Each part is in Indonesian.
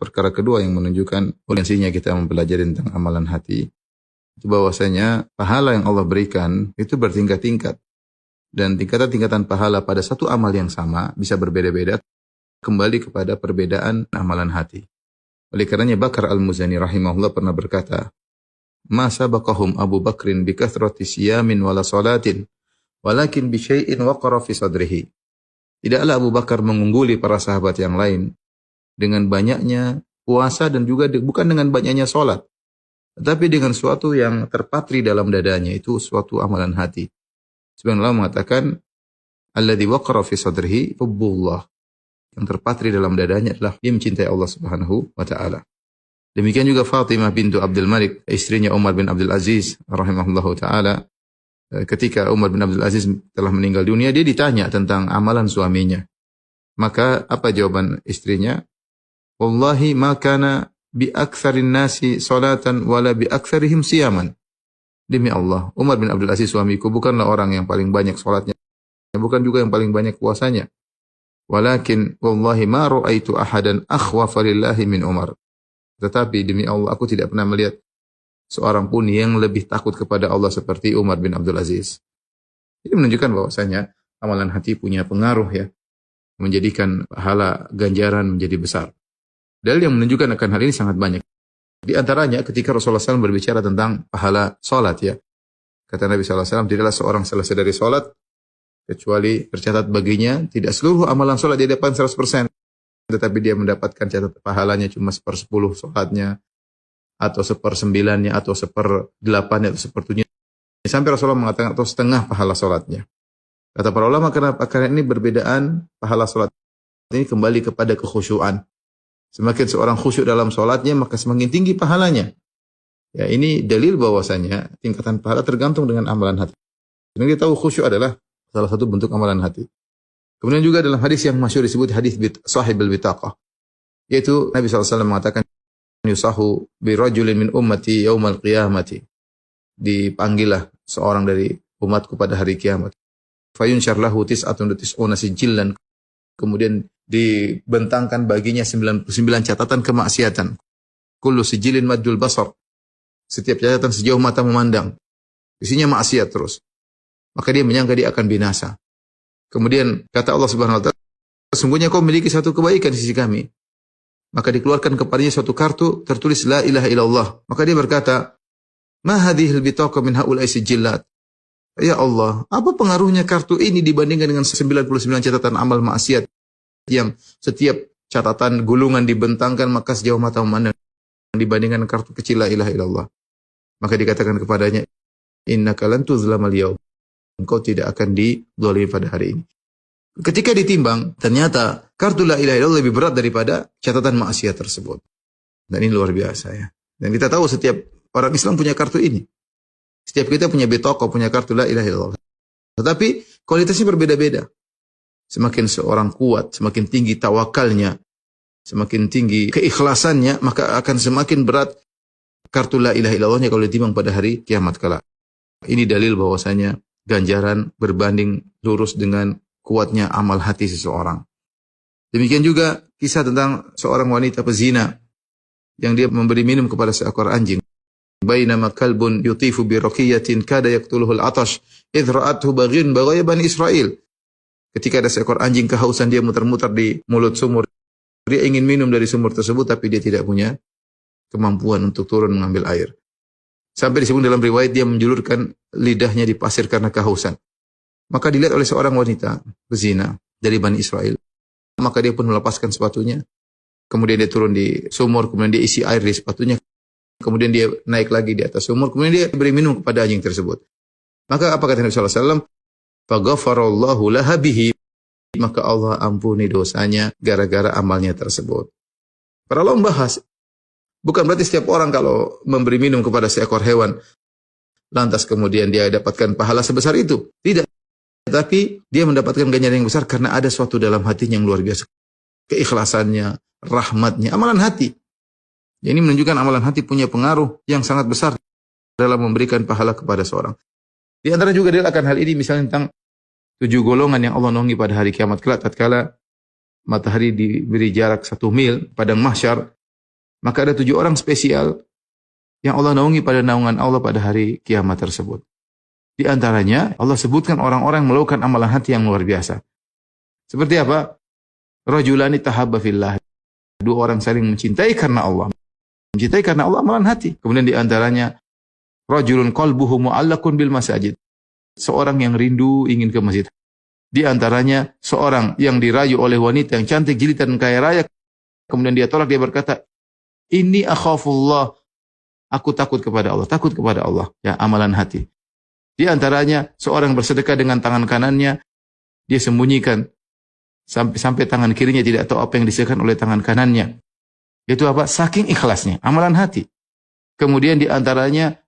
perkara kedua yang menunjukkan urgensinya kita mempelajari tentang amalan hati, itu bahwasanya pahala yang Allah berikan itu bertingkat-tingkat. Dan tingkatan-tingkatan pahala pada satu amal yang sama bisa berbeda-beda kembali kepada perbedaan amalan hati. Oleh karenanya Bakar Al-Muzani rahimahullah pernah berkata, "Ma sabaqahum Abu Bakrin bi kathrati siyamin wala salatin, walakin bi syai'in waqara fi sadrihi." Tidaklah Abu Bakar mengungguli para sahabat yang lain dengan banyaknya puasa dan juga bukan dengan banyaknya salat, tetapi dengan suatu yang terpatri dalam dadanya, itu suatu amalan hati. Sebenarnya Allah mengatakan, alladzi waqara fi sadrihi hubbullah. Yang terpatri dalam dadanya adalah dia mencintai Allah Subhanahu wa taala. Demikian juga Fatimah bintu Abdul Malik, istrinya Umar bin Abdul Aziz rahimahullahu taala. Ketika Umar bin Abdul Aziz telah meninggal dunia, dia ditanya tentang amalan suaminya. Maka apa jawaban istrinya? Wallahi ma kana bi aktsarin nasi salatan wala bi aktsarihim siyaman. Demi Allah, Umar bin Abdul Aziz suamiku bukanlah orang yang paling banyak salatnya, bukan juga yang paling banyak puasanya. Walakin wallahi ma ra'aitu ahadan akhwafa lillahi min Umar. Tetapi demi Allah, aku tidak pernah melihat seorang pun yang lebih takut kepada Allah seperti Umar bin Abdul Aziz. Ini menunjukkan bahwasanya amalan hati punya pengaruh ya, menjadikan pahala ganjaran menjadi besar. Dalil yang menunjukkan akan hal ini sangat banyak. Di antaranya ketika Rasulullah SAW berbicara tentang pahala salat ya. Kata Nabi SAW, tidaklah seorang selesai dari salat kecuali tercatat baginya tidak seluruh amalan salat dia dapat 100%, tetapi dia mendapatkan catatan pahalanya cuma 1/10 salatnya, atau 1/9-nya, atau 1/8-nya, atau 1/7-nya. Sampai Rasulullah mengatakan atau setengah pahala salatnya. Kata para ulama, karena ini berbedaan pahala salat ini kembali kepada kekhusyuan. Semakin seorang khusyuk dalam salatnya, maka semakin tinggi pahalanya. Ya, ini dalil bahwasanya tingkatan pahala tergantung dengan amalan hati. Dan kita tahu khusyuk adalah salah satu bentuk amalan hati. Kemudian juga dalam hadis yang masyhur disebut hadis sahibul bitaqah, yaitu Nabi SAW mengatakan, yusahu bi rajulin min ummati yaumal qiyamati. Dipanggillah seorang dari umatku pada hari kiamat. Fayunsyar lahu tis'atun tis'una sijillan. Kemudian dibentangkan baginya 99 catatan kemaksiatan. Kullu sijilin maddul basar. Setiap catatan sejauh mata memandang. Isinya maksiat terus. Maka dia menyangka dia akan binasa. Kemudian kata Allah Subhanahu wa taala, sesungguhnya kau memiliki satu kebaikan di sisi kami. Maka dikeluarkan kepadanya suatu kartu tertulis la ilaha illallah. Maka dia berkata, ma hadhil bitaqa min haula'i sijillat. Ya Allah, apa pengaruhnya kartu ini dibandingkan dengan 99 catatan amal maksiat yang setiap catatan gulungan dibentangkan maka sejauh mata memandang, dibandingkan kartu kecil la ilaha illallah. Maka dikatakan kepadanya, innaka lan tuzlamal yaum. Engkau tidak akan dizalimi pada hari ini. Ketika ditimbang, ternyata kartu la ilaha illallah lebih berat daripada catatan maksiat tersebut. Dan ini luar biasa ya. Dan kita tahu setiap orang Islam punya kartu ini. Setiap kita punya bitaqah, punya kartu la ilaha illallah. Tetapi kualitasnya berbeda-beda. Semakin seorang kuat, semakin tinggi tawakalnya, semakin tinggi keikhlasannya, maka akan semakin berat kartu la ilaha illallahnya kalau ditimbang pada hari kiamat kala. Ini dalil bahwasanya ganjaran berbanding lurus dengan kuatnya amal hati seseorang. Demikian juga kisah tentang seorang wanita pezina yang dia memberi minum kepada seekor anjing. Bainama kalbun yutifu bi raqiyatin kada yaqtuluhu al-atash idh ra'athu baghin baghaya bani Israil. Ketika ada seekor anjing kehausan, dia muter-muter di mulut sumur. Dia ingin minum dari sumur tersebut tapi dia tidak punya kemampuan untuk turun mengambil air. Sampai disebut dalam riwayat dia menjulurkan lidahnya di pasir karena kehausan. Maka dilihat oleh seorang wanita pezina dari Bani Israel. Maka dia pun melepaskan sepatunya. Kemudian dia turun di sumur, kemudian dia isi air di sepatunya. Kemudian dia naik lagi di atas sumur, kemudian dia beri minum kepada anjing tersebut. Maka apa kata Nabi sallallahu alaihi wasallam? Faghafarallahu laha bihi. Maka Allah ampuni dosanya gara-gara amalnya tersebut. Para ulama membahas, bukan berarti setiap orang kalau memberi minum kepada seekor hewan lantas kemudian dia dapatkan pahala sebesar itu. Tidak. Tetapi dia mendapatkan ganjaran yang besar karena ada suatu dalam hatinya yang luar biasa. Keikhlasannya, rahmatnya, amalan hati. Ini menunjukkan amalan hati punya pengaruh yang sangat besar dalam memberikan pahala kepada seorang. Di antara juga dia akan hal ini misalnya tentang 7 golongan yang Allah naungi pada hari kiamat kelak tatkala matahari diberi jarak 1 mil padang mahsyar. maka ada 7 orang spesial yang Allah naungi pada naungan Allah pada hari kiamat tersebut. Di antaranya Allah sebutkan orang-orang yang melakukan amalan hati yang luar biasa. Seperti apa? Rajulani tahabba fillah. 2 orang saling mencintai karena Allah. Mencintai karena Allah amalan hati. Kemudian di antaranya rajulun qalbuhu mu'allaqun bil masajid. Seorang yang rindu ingin ke masjid. Di antaranya seorang yang dirayu oleh wanita yang cantik, jilitan dan kaya raya. Kemudian dia tolak, dia berkata, "Inni akhafullah." Aku takut kepada Allah, takut kepada Allah. Ya, amalan hati. Di antaranya seorang bersedekah dengan tangan kanannya, dia sembunyikan sampai tangan kirinya tidak tahu apa yang disedekahkan oleh tangan kanannya. Itu apa? Saking ikhlasnya, amalan hati. Kemudian di antaranya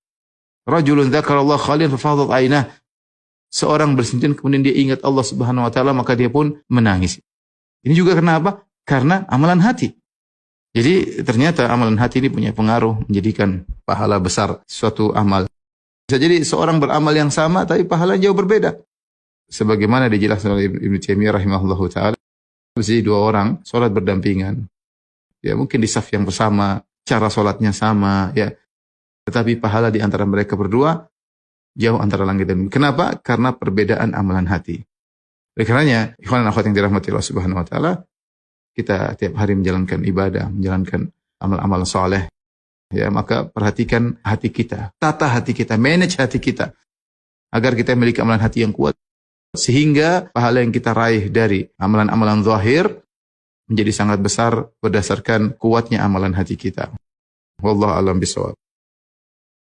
rajulun dzakarallahu khalian fa fadat ainah. Seorang bersintin kemudian dia ingat Allah Subhanahu wa taala maka dia pun menangis. Ini juga karena apa? Karena amalan hati. Jadi ternyata amalan hati ini punya pengaruh menjadikan pahala besar suatu amal. Bisa jadi seorang beramal yang sama tapi pahalanya jauh berbeda. Sebagaimana dijelaskan oleh Ibnu Taimiyah rahimahullahu taala, jadi 2 orang salat berdampingan. Ya mungkin di saf yang bersama, cara salatnya sama, ya. Tetapi pahala di antara mereka berdua jauh antara langit dan bumi. Kenapa? Karena perbedaan amalan hati. Oleh karenanya, ikhwan dan akhwat yang dirahmati Allah Subhanahu wa taala, kita tiap hari menjalankan ibadah, menjalankan amal-amal saleh. Ya, maka perhatikan hati kita, tata hati kita, manage hati kita agar kita memiliki amalan hati yang kuat sehingga pahala yang kita raih dari amalan-amalan zahir menjadi sangat besar berdasarkan kuatnya amalan hati kita. Wallahu a'lam bishawab.